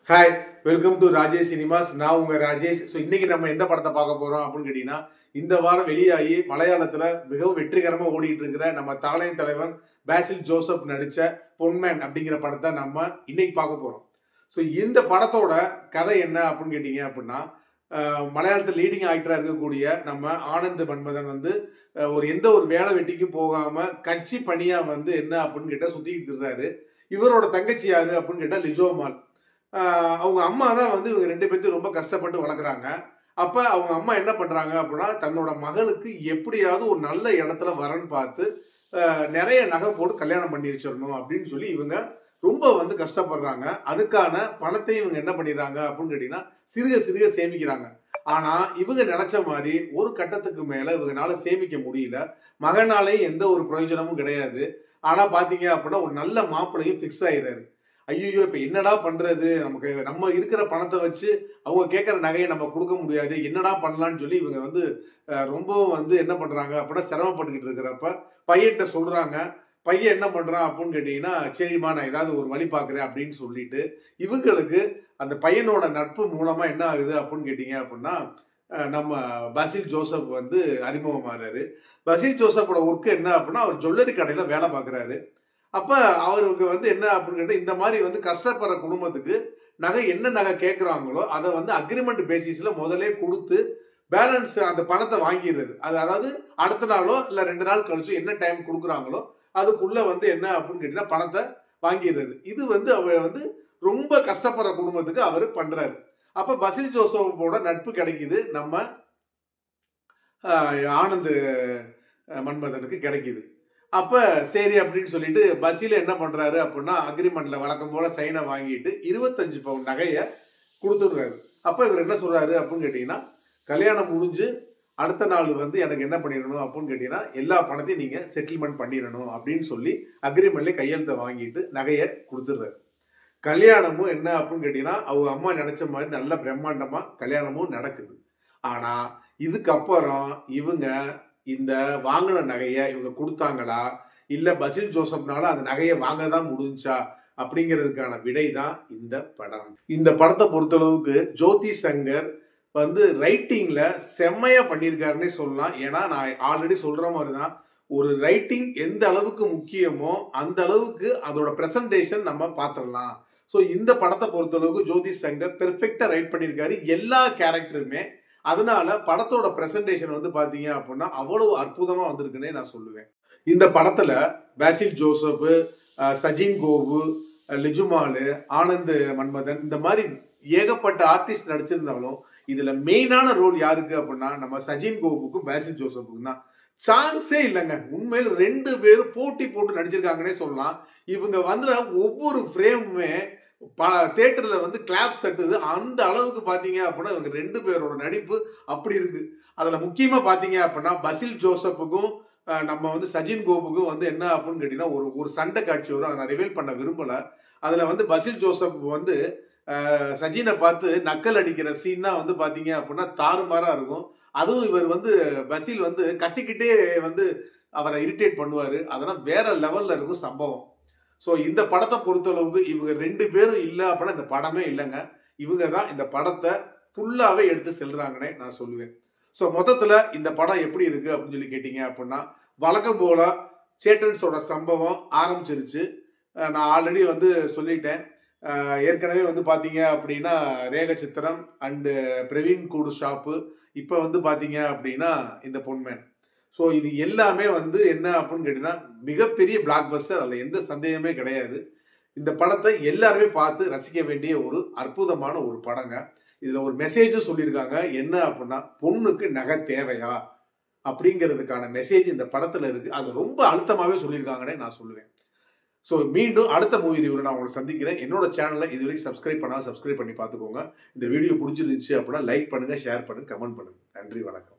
Hi, welcome to Rajesh cinemas. நான் உங்க Rajesh. So இன்னைக்கு நம்ம எந்த படத்தை பார்க்க போறோம் அப்படின்னு கேட்டீங்கன்னா, இந்த வாரம் வெளியாகி மலையாளத்துல மிகவும் வெற்றிகரமா ஓடிட்டு இருக்கிற நம்ம தலைவன் பாசில் ஜோசப் நடிச்ச பொன்மேன் அப்படிங்கிற படத்தை நம்ம இன்னைக்கு பார்க்க போறோம். ஸோ இந்த படத்தோட கதை என்ன அப்படின்னு கேட்டீங்க அப்படின்னா, மலையாளத்தில் லீடிங் ஆக்டரா இருக்கக்கூடிய நம்ம ஆனந்த் மன்மதன் வந்து எந்த ஒரு வேலை வெட்டிக்கும் போகாம கட்சி பணியா வந்து என்ன அப்படின்னு கேட்டா சுத்திக்கிட்டு இருக்காரு. இவரோட தங்கச்சி யாரு அப்படின்னு கேட்டா லிஜோமால். அவங்க அம்மா தான் வந்து இவங்க ரெண்டு பேர்த்தையும் ரொம்ப கஷ்டப்பட்டு வளர்க்குறாங்க. அப்ப அவங்க அம்மா என்ன பண்றாங்க அப்படின்னா, தன்னோட மகளுக்கு எப்படியாவது ஒரு நல்ல இடத்துல வரன்னு பார்த்து நிறைய நகை போட்டு கல்யாணம் பண்ணி வச்சிடணும் அப்படின்னு சொல்லி இவங்க ரொம்ப வந்து கஷ்டப்படுறாங்க. அதுக்கான பணத்தை இவங்க என்ன பண்ணிடுறாங்க அப்படின்னு கேட்டீங்கன்னா, சிறுக சிறுக சேமிக்கிறாங்க. ஆனா இவங்க நினைச்ச மாதிரி ஒரு கட்டத்துக்கு மேல இவங்கனால சேமிக்க முடியல. மகனாலேயும் எந்த ஒரு பிரயோஜனமும் கிடையாது. ஆனா பாத்தீங்க அப்படின்னா ஒரு நல்ல மாப்பிள்ளையும் பிக்ஸ் ஆயிடுறாரு. ஐயோ இப்ப என்னடா பண்றது, நம்ம இருக்கிற பணத்தை வச்சு அவங்க கேட்கற நகையை நம்ம கொடுக்க முடியாது, என்னடா பண்ணலாம்னு சொல்லி இவங்க வந்து ரொம்பவும் வந்து என்ன பண்றாங்க அப்படின்னா சிரமப்பட்டுக்கிட்டு இருக்கிறப்ப பையன்கிட்ட சொல்றாங்க. பையன் என்ன பண்றான் அப்படின்னு கேட்டீங்கன்னா, சரிம்மா நான் ஏதாவது ஒரு வழி பாக்குறேன் அப்படின்னு சொல்லிட்டு இவங்களுக்கு அந்த பையனோட நட்பு மூலமா என்ன ஆகுது அப்படின்னு கேட்டீங்க அப்படின்னா, நம்ம பாசில் ஜோசப் வந்து அறிமுகமாறாரு. பாசில் ஜோசப்போட ஒர்க் என்ன அப்படின்னா, அவர் ஜுவல்லரி கடையில வேலை பார்க்குறாரு. அப்ப அவருக்கு வந்து என்ன அப்படின்னு கேட்டா, இந்த மாதிரி வந்து கஷ்டப்படுற குடும்பத்துக்கு நகை என்ன நகை கேட்கிறாங்களோ அதை வந்து அக்ரிமெண்ட் பேசிஸ்ல முதலே கொடுத்து பேலன்ஸ் அந்த பணத்தை வாங்கிடுறது. அதாவது அடுத்த நாளோ இல்ல 2 நாள் கழிச்சோ என்ன டைம் கொடுக்குறாங்களோ அதுக்குள்ள வந்து என்ன அப்படின்னு கேட்டீங்கன்னா பணத்தை வாங்கிடுறது. இது வந்து அவர் வந்து ரொம்ப கஷ்டப்படுற குடும்பத்துக்கு அவர் பண்றாரு. அப்ப பசில் ஜோசப்போட நட்பு கிடைக்குது நம்ம ஆனந்த் மன்மதனுக்கு கிடைக்குது. அப்ப சரி அப்படின்னு சொல்லிட்டு பசில என்ன பண்றாரு அப்படின்னா, அக்ரிமெண்ட்ல வழக்கம் போல சைனை வாங்கிட்டு 25 பவுன் நகைய கொடுத்துடுறாரு. அப்ப இவர் என்ன சொல்றாரு அப்படின்னு கேட்டீங்கன்னா, கல்யாணம் முடிஞ்சு அடுத்த நாள் வந்து எனக்கு என்ன பண்ணிடணும் அப்படின்னு கேட்டீங்கன்னா, எல்லா பணத்தையும் நீங்க செட்டில்மெண்ட் பண்ணிடணும் அப்படின்னு சொல்லி அக்ரிமெண்ட்ல கையெழுத்தை வாங்கிட்டு நகைய கொடுத்துடுறாரு. கல்யாணமும் என்ன அப்படின்னு கேட்டீங்கன்னா, அவங்க அம்மா நினைச்ச மாதிரி நல்ல பிரம்மாண்டமா கல்யாணமும் நடக்குது. ஆனா இதுக்கப்புறம் இவங்க இந்த வாங்கின நகையை இவங்க கொடுத்தாங்களா இல்ல பசில் ஜோசப்னால அந்த நகையை வாங்க தான் முடிஞ்சா அப்படிங்கிறதுக்கான விடை தான் இந்த படம். இந்த படத்தை பொறுத்தளவுக்கு ஜோதி சங்கர் வந்து ரைட்டிங்ல செம்மையா பண்ணியிருக்காருன்னே சொல்லலாம். ஏன்னா நான் ஆல்ரெடி சொல்ற மாதிரி தான், ஒரு ரைட்டிங் எந்த அளவுக்கு முக்கியமோ அந்த அளவுக்கு அதோட பிரசன்டேஷன் நம்ம பார்த்துடலாம். ஸோ இந்த படத்தை பொறுத்தளவுக்கு ஜோதி சங்கர் பெர்ஃபெக்டா ரைட் பண்ணியிருக்காரு எல்லா கேரக்டருமே. அதனால படத்தோட பிரசன்டேஷன் வந்து பாத்தீங்க அப்படின்னா அவ்வளவு அற்புதமா வந்திருக்குன்னே நான் சொல்லுவேன். இந்த படத்துல பாசில் ஜோசப், சஜின் கோவு, லிஜுமாலு, ஆனந்த் மன்மதன் இந்த மாதிரி ஏகப்பட்ட ஆர்டிஸ்ட் நடிச்சிருந்தாலும் இதுல மெயினான ரோல் யாருக்கு அப்படின்னா நம்ம சஜின் கோவுக்கும் பாசில் ஜோசப்புக்கும் தான். சான்ஸே இல்லைங்க. உண்மையில் 2 பேரும் போட்டி போட்டு நடிச்சிருக்காங்கன்னே சொல்லலாம். இவங்க வந்து ஒவ்வொரு ஃப்ரேமுமே தியேட்டர்ல வந்து கிளாப்ஸ் தட்டுது. அந்த அளவுக்கு பாத்தீங்க அப்படின்னா இவங்க 2 பேரோட நடிப்பு அப்படி இருக்கு. அதுல முக்கியமா பாத்தீங்க அப்படின்னா பசில் ஜோசப்புக்கும் நம்ம வந்து சஜின் கோபுக்கும் வந்து என்ன அப்படின்னு கேட்டீங்கன்னா ஒரு சண்டை காட்சி வரும். அதை நான் ரிவீல் பண்ண விரும்பல. அதுல வந்து பசில் ஜோசப் வந்து சஜினை பார்த்து நக்கல் அடிக்கிற சீன்னா வந்து பாத்தீங்க அப்படின்னா தாறுமாறா இருக்கும். அதுவும் இவர் வந்து பசில் வந்து கத்திக்கிட்டே வந்து அவரை இரிட்டேட் பண்ணுவாரு. அதெல்லாம் வேற லெவல்ல இருக்கும் சம்பவம். ஸோ இந்த படத்தை பொறுத்தளவுக்கு இவங்க 2 பேரும் இல்லை அப்படின்னா இந்த படமே இல்லைங்க. இவங்க தான் இந்த படத்தை ஃபுல்லாவே எடுத்து செல்றாங்கன்னே நான் சொல்லுவேன். ஸோ மொத்தத்துல இந்த படம் எப்படி இருக்கு அப்படின்னு சொல்லி கேட்டீங்க அப்படின்னா, வழக்கம் போல சேட்டன்ஸோட சம்பவம் ஆரம்பிச்சிருச்சு. நான் ஆல்ரெடி வந்து சொல்லிட்டேன். ஏற்கனவே வந்து பாத்தீங்க அப்படின்னா ரேக சித்திரம் அண்டு பிரவீன் கூடு ஷாப்பு, இப்போ வந்து பாத்தீங்க அப்படின்னா இந்த பொன்மேன். ஸோ இது எல்லாமே வந்து என்ன அப்படின்னு கேட்டீங்கன்னா மிகப்பெரிய பிளாக் பஸ்டர், அதில் எந்த சந்தேகமே கிடையாது. இந்த படத்தை எல்லாருமே பார்த்து ரசிக்க வேண்டிய ஒரு அற்புதமான ஒரு படங்க. இதுல ஒரு மெசேஜும் சொல்லியிருக்காங்க. என்ன அப்படின்னா, பொண்ணுக்கு நகை தேவையா அப்படிங்கிறதுக்கான மெசேஜ் இந்த படத்துல இருக்கு. அது ரொம்ப அழுத்தமாவே சொல்லியிருக்காங்கன்னே நான் சொல்லுவேன். ஸோ மீண்டும் அடுத்த மூவி ரிவ்யூல நான் உங்களை சந்திக்கிறேன். என்னோட சேனலை இது வரைக்கும் சப்ஸ்கிரைப் பண்ணா சப்ஸ்கிரைப் பண்ணி பார்த்துக்கோங்க. இந்த வீடியோ பிடிச்சிருந்துச்சு அப்படின்னா லைக் பண்ணுங்க, ஷேர் பண்ணுங்க, கமெண்ட் பண்ணுங்க. நன்றி, வணக்கம்.